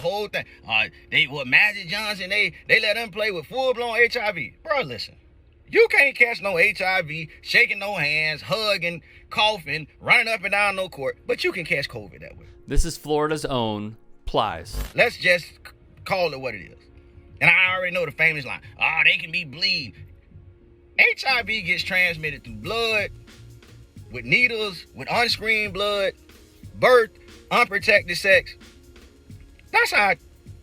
whole thing. Magic Johnson, they let him play with full-blown HIV. Bro, listen. You can't catch no HIV, shaking no hands, hugging, coughing, running up and down no court, but you can catch COVID that way. This is Florida's own Plies. Let's just call it what it is. And I already know the famous line, they can be bleeding. HIV gets transmitted through blood, with needles, with unscreened blood, birth, unprotected sex. That's how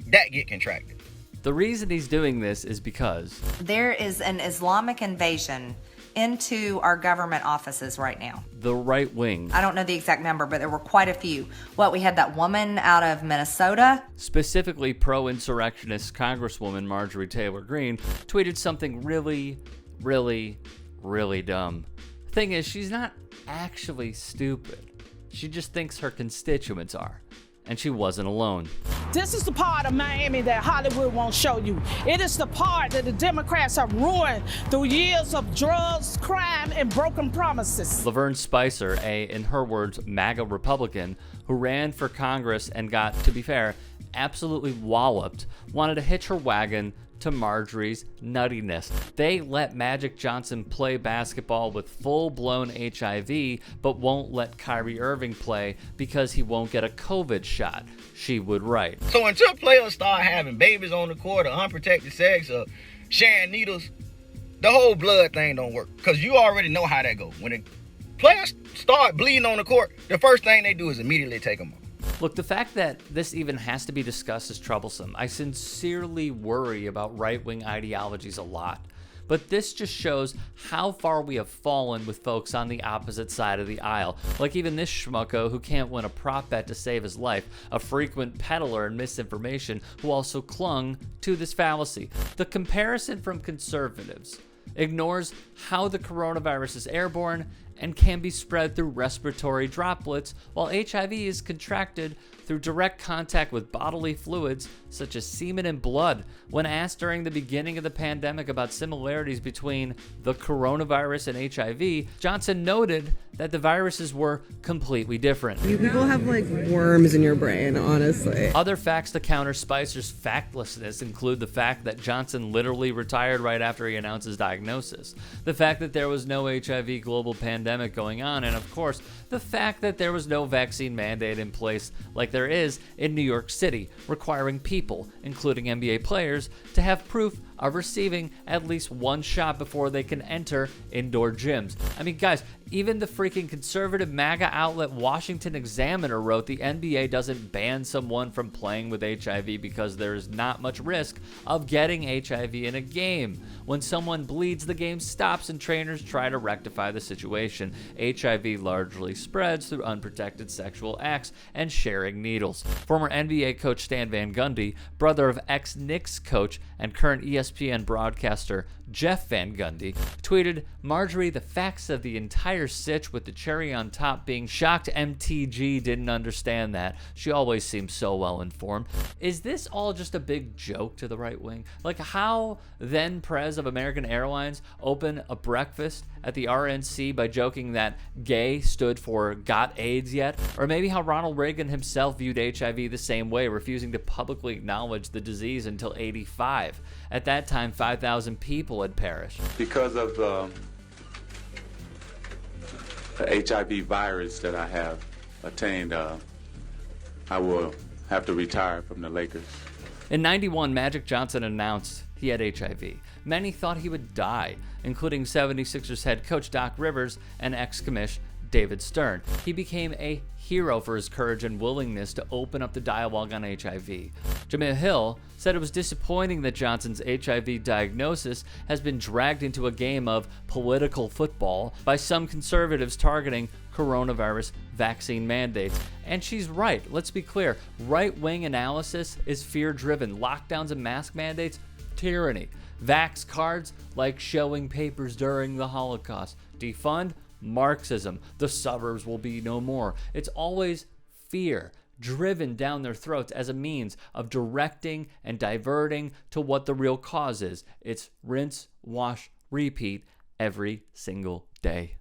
that get contracted. The reason he's doing this is because there is an Islamic invasion into our government offices right now. The right wing, I don't know the exact number, but there were quite a few. We had that woman out of Minnesota. Specifically pro-insurrectionist Congresswoman Marjorie Taylor Greene tweeted something really, really, really dumb. Thing is, she's not actually stupid. She just thinks her constituents are. And she wasn't alone. This is the part of Miami that Hollywood won't show you. It is the part that the Democrats have ruined through years of drugs, crime, and broken promises. Laverne Spicer, in her words, MAGA Republican, who ran for Congress and got, to be fair, absolutely walloped, wanted to hitch her wagon to Marjorie's nuttiness. They let Magic Johnson play basketball with full-blown HIV, but won't let Kyrie Irving play because he won't get a COVID shot. She would write. So until players start having babies on the court or unprotected sex or sharing needles, the whole blood thing don't work. Because you already know how that goes. When the players start bleeding on the court, the first thing they do is immediately take them off. Look, the fact that this even has to be discussed is troublesome. I sincerely worry about right-wing ideologies a lot. But this just shows how far we have fallen with folks on the opposite side of the aisle. Like even this schmucko who can't win a prop bet to save his life, a frequent peddler in misinformation who also clung to this fallacy. The comparison from conservatives ignores how the coronavirus is airborne and can be spread through respiratory droplets, while HIV is contracted through direct contact with bodily fluids such as semen and blood. When asked during the beginning of the pandemic about similarities between the coronavirus and HIV, Johnson noted that the viruses were completely different. You people have like worms in your brain, honestly. Other facts to counter Spicer's factlessness include the fact that Johnson literally retired right after he announced his diagnosis, the fact that there was no HIV global pandemic going on, and of course, the fact that there was no vaccine mandate in place like there is in New York City, requiring people, including NBA players, to have proof of receiving at least one shot before they can enter indoor gyms. I mean, guys, even the freaking conservative MAGA outlet Washington Examiner wrote the NBA doesn't ban someone from playing with HIV because there is not much risk of getting HIV in a game. When someone bleeds, the game stops and trainers try to rectify the situation. HIV largely spreads through unprotected sexual acts and sharing needles. Former NBA coach Stan Van Gundy, brother of ex-Knicks coach and current ESPN broadcaster Jeff Van Gundy, tweeted, "Marjorie, the facts of the entire sitch with the cherry on top being shocked MTG didn't understand that. She always seems so well informed." Is this all just a big joke to the right wing? Like how then Prez of American Airlines opened a breakfast at the RNC by joking that gay stood for got AIDS yet? Or maybe how Ronald Reagan himself viewed HIV the same way, refusing to publicly acknowledge the disease until 85. At that time, 5,000 people had perished. Because of the HIV virus that I have attained, I will have to retire from the Lakers. In 91, Magic Johnson announced he had HIV. Many thought he would die, including 76ers head coach Doc Rivers and ex-commish David Stern. He became a hero for his courage and willingness to open up the dialogue on HIV. Jamil Hill said it was disappointing that Johnson's HIV diagnosis has been dragged into a game of political football by some conservatives targeting coronavirus vaccine mandates. And she's right. Let's be clear. Right-wing analysis is fear-driven. Lockdowns and mask mandates, tyranny. Vax cards, like showing papers during the Holocaust. Defund, Marxism. The suburbs will be no more. It's always fear driven down their throats as a means of directing and diverting to what the real cause is. It's rinse, wash, repeat every single day.